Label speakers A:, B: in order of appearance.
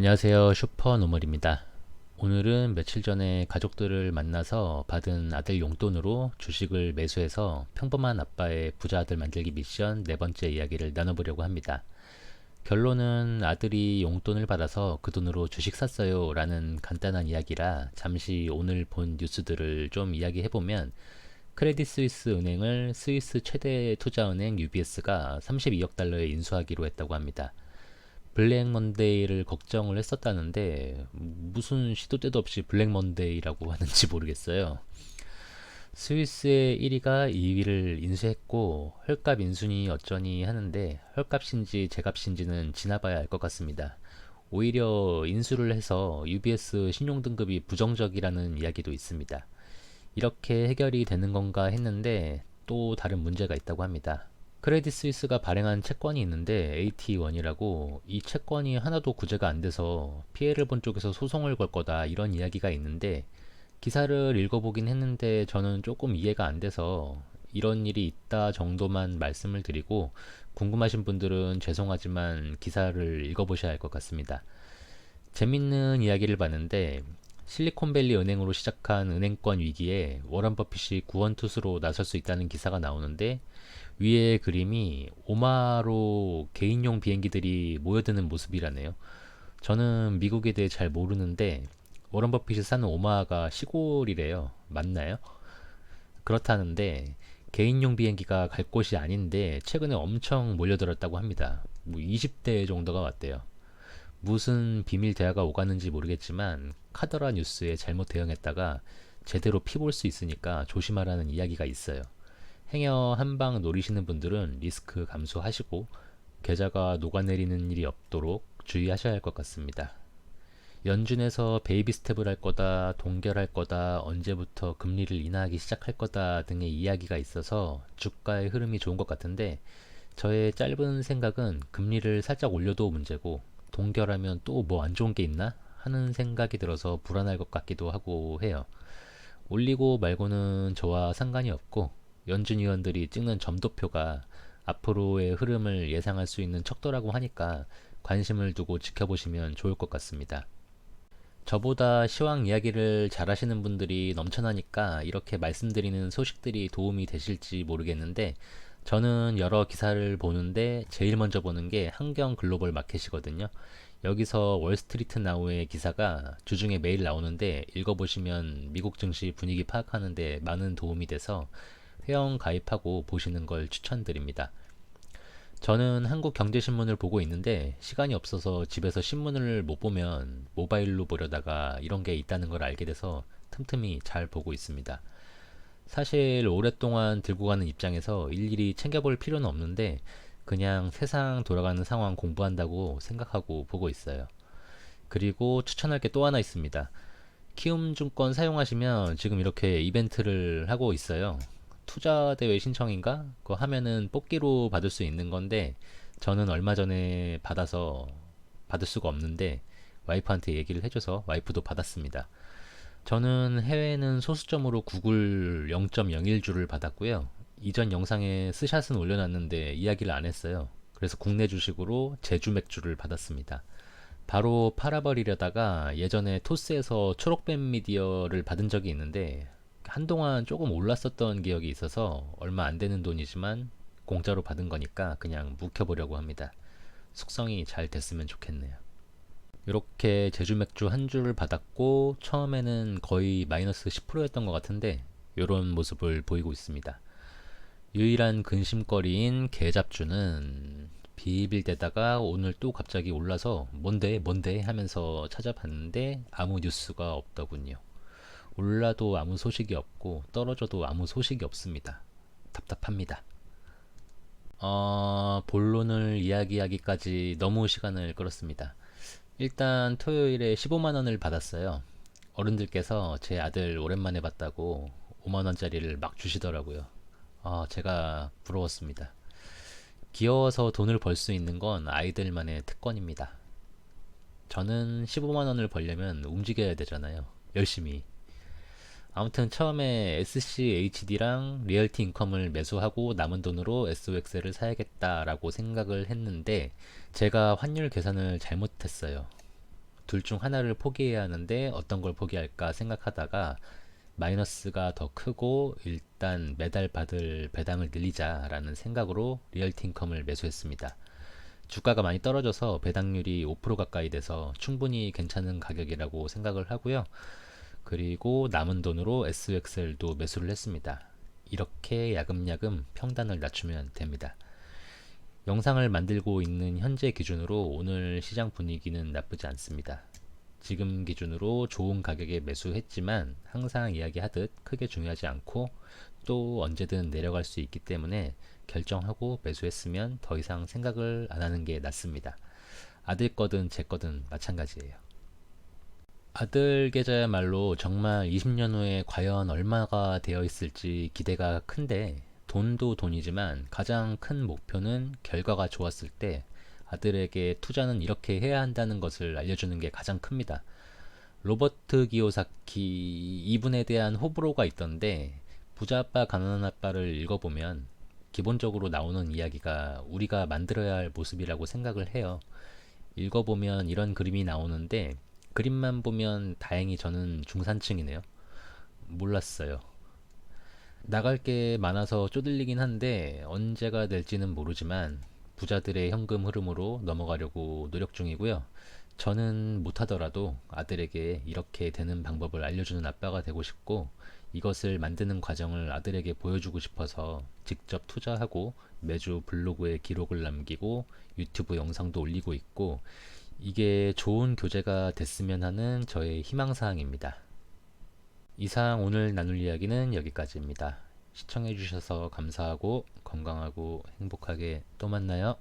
A: 안녕하세요. 슈퍼노멀입니다. 오늘은 며칠 전에 가족들을 만나서 받은 아들 용돈으로 주식을 매수해서 평범한 아빠의 부자 아들 만들기 미션 네 번째 이야기를 나눠보려고 합니다. 결론은 아들이 용돈을 받아서 그 돈으로 주식 샀어요 라는 간단한 이야기라 잠시 오늘 본 뉴스들을 좀 이야기해보면 크레딧 스위스 은행을 스위스 최대 투자은행 UBS가 32억 달러에 인수하기로 했다고 합니다. 블랙 먼데이를 걱정을 했었다는데 무슨 시도 때도 없이 블랙 먼데이라고 하는지 모르겠어요. 스위스의 1위가 2위를 인수했고 헐값 인수니 어쩌니 하는데 헐값인지 제값인지는 지나봐야 알 것 같습니다. 오히려 인수를 해서 UBS 신용등급이 부정적이라는 이야기도 있습니다. 이렇게 해결이 되는 건가 했는데 또 다른 문제가 있다고 합니다. 크레딧 스위스가 발행한 채권이 있는데 AT1이라고 이 채권이 하나도 구제가 안 돼서 피해를 본 쪽에서 소송을 걸 거다 이런 이야기가 있는데 기사를 읽어보긴 했는데 저는 조금 이해가 안 돼서 이런 일이 있다 정도만 말씀을 드리고 궁금하신 분들은 죄송하지만 기사를 읽어보셔야 할 것 같습니다. 재밌는 이야기를 봤는데 실리콘밸리 은행으로 시작한 은행권 위기에 워런 버핏이 구원투수로 나설 수 있다는 기사가 나오는데 위에 그림이 오마로 개인용 비행기들이 모여드는 모습이라네요. 저는 미국에 대해 잘 모르는데 워런 버핏이 사는 오마하가 시골이래요. 맞나요? 그렇다는데 개인용 비행기가 갈 곳이 아닌데 최근에 엄청 몰려들었다고 합니다. 뭐 20대 정도가 왔대요. 무슨 비밀 대화가 오가는지 모르겠지만 카더라 뉴스에 잘못 대응했다가 제대로 피볼 수 있으니까 조심하라는 이야기가 있어요. 행여 한방 노리시는 분들은 리스크 감수하시고 계좌가 녹아내리는 일이 없도록 주의하셔야 할 것 같습니다. 연준에서 베이비 스텝을 할 거다, 동결할 거다, 언제부터 금리를 인하하기 시작할 거다 등의 이야기가 있어서 주가의 흐름이 좋은 것 같은데 저의 짧은 생각은 금리를 살짝 올려도 문제고 동결하면 또 뭐 안 좋은 게 있나 하는 생각이 들어서 불안할 것 같기도 하고 해요. 올리고 말고는 저와 상관이 없고 연준 위원들이 찍는 점도표가 앞으로의 흐름을 예상할 수 있는 척도라고 하니까 관심을 두고 지켜보시면 좋을 것 같습니다. 저보다 시황 이야기를 잘하시는 분들이 넘쳐나니까 이렇게 말씀드리는 소식들이 도움이 되실지 모르겠는데 저는 여러 기사를 보는데 제일 먼저 보는 게 한경 글로벌 마켓이거든요. 여기서 월스트리트 나우의 기사가 주중에 매일 나오는데 읽어보시면 미국 증시 분위기 파악하는데 많은 도움이 돼서 회원 가입하고 보시는 걸 추천드립니다. 저는 한국경제신문을 보고 있는데 시간이 없어서 집에서 신문을 못 보면 모바일로 보려다가 이런 게 있다는 걸 알게 돼서 틈틈이 잘 보고 있습니다. 사실 오랫동안 들고 가는 입장에서 일일이 챙겨볼 필요는 없는데 그냥 세상 돌아가는 상황 공부한다고 생각하고 보고 있어요. 그리고 추천할 게 또 하나 있습니다. 키움증권 사용하시면 지금 이렇게 이벤트를 하고 있어요. 투자대회 신청인가? 그거 하면은 뽑기로 받을 수 있는 건데 저는 얼마 전에 받아서 받을 수가 없는데 와이프한테 얘기를 해줘서 와이프도 받았습니다. 저는 해외는 소수점으로 구글 0.01주를 받았고요. 이전 영상에 스샷은 올려놨는데 이야기를 안 했어요. 그래서 국내 주식으로 제주 맥주를 받았습니다. 바로 팔아버리려다가 예전에 토스에서 초록뱀 미디어를 받은 적이 있는데 한동안 조금 올랐었던 기억이 있어서 얼마 안 되는 돈이지만 공짜로 받은 거니까 그냥 묵혀보려고 합니다. 숙성이 잘 됐으면 좋겠네요. 이렇게 제주 맥주 한 주를 받았고 처음에는 거의 마이너스 10%였던 것 같은데 이런 모습을 보이고 있습니다. 유일한 근심거리인 계잡주는 비빌대다가 오늘 또 갑자기 올라서 뭔데 뭔데 하면서 찾아봤는데 아무 뉴스가 없더군요. 올라도 아무 소식이 없고 떨어져도 아무 소식이 없습니다. 답답합니다. 본론을 이야기하기까지 너무 시간을 끌었습니다. 일단 토요일에 15만원을 받았어요. 어른들께서 제 아들 오랜만에 봤다고 5만원짜리를 막 주시더라고요. 제가 부러웠습니다. 귀여워서 돈을 벌 수 있는 건 아이들만의 특권입니다. 저는 15만원을 벌려면 움직여야 되잖아요. 열심히. 아무튼 처음에 SCHD랑 리얼티 인컴을 매수하고 남은 돈으로 SOX를 사야겠다라고 생각을 했는데 제가 환율 계산을 잘못했어요. 둘 중 하나를 포기해야 하는데 어떤 걸 포기할까 생각하다가 마이너스가 더 크고 일단 매달 받을 배당을 늘리자라는 생각으로 리얼티인컴을 매수했습니다. 주가가 많이 떨어져서 배당률이 5% 가까이 돼서 충분히 괜찮은 가격이라고 생각을 하고요. 그리고 남은 돈으로 SXL도 매수를 했습니다. 이렇게 야금야금 평단을 낮추면 됩니다. 영상을 만들고 있는 현재 기준으로 오늘 시장 분위기는 나쁘지 않습니다. 지금 기준으로 좋은 가격에 매수했지만 항상 이야기하듯 크게 중요하지 않고 또 언제든 내려갈 수 있기 때문에 결정하고 매수했으면 더 이상 생각을 안 하는 게 낫습니다. 아들 거든 제 거든 마찬가지예요. 아들 계좌야말로 정말 20년 후에 과연 얼마가 되어 있을지 기대가 큰데 돈도 돈이지만 가장 큰 목표는 결과가 좋았을 때 아들에게 투자는 이렇게 해야 한다는 것을 알려주는 게 가장 큽니다. 로버트 기요사키 이분에 대한 호불호가 있던데 부자 아빠 가난한 아빠를 읽어보면 기본적으로 나오는 이야기가 우리가 만들어야 할 모습이라고 생각을 해요. 읽어보면 이런 그림이 나오는데 그림만 보면 다행히 저는 중산층이네요. 몰랐어요. 나갈 게 많아서 쪼들리긴 한데 언제가 될지는 모르지만 부자들의 현금 흐름으로 넘어가려고 노력 중이고요. 저는 못하더라도 아들에게 이렇게 되는 방법을 알려주는 아빠가 되고 싶고 이것을 만드는 과정을 아들에게 보여주고 싶어서 직접 투자하고 매주 블로그에 기록을 남기고 유튜브 영상도 올리고 있고 이게 좋은 교재가 됐으면 하는 저의 희망사항입니다. 이상 오늘 나눌 이야기는 여기까지입니다. 시청해주셔서 감사하고 건강하고 행복하게 또 만나요.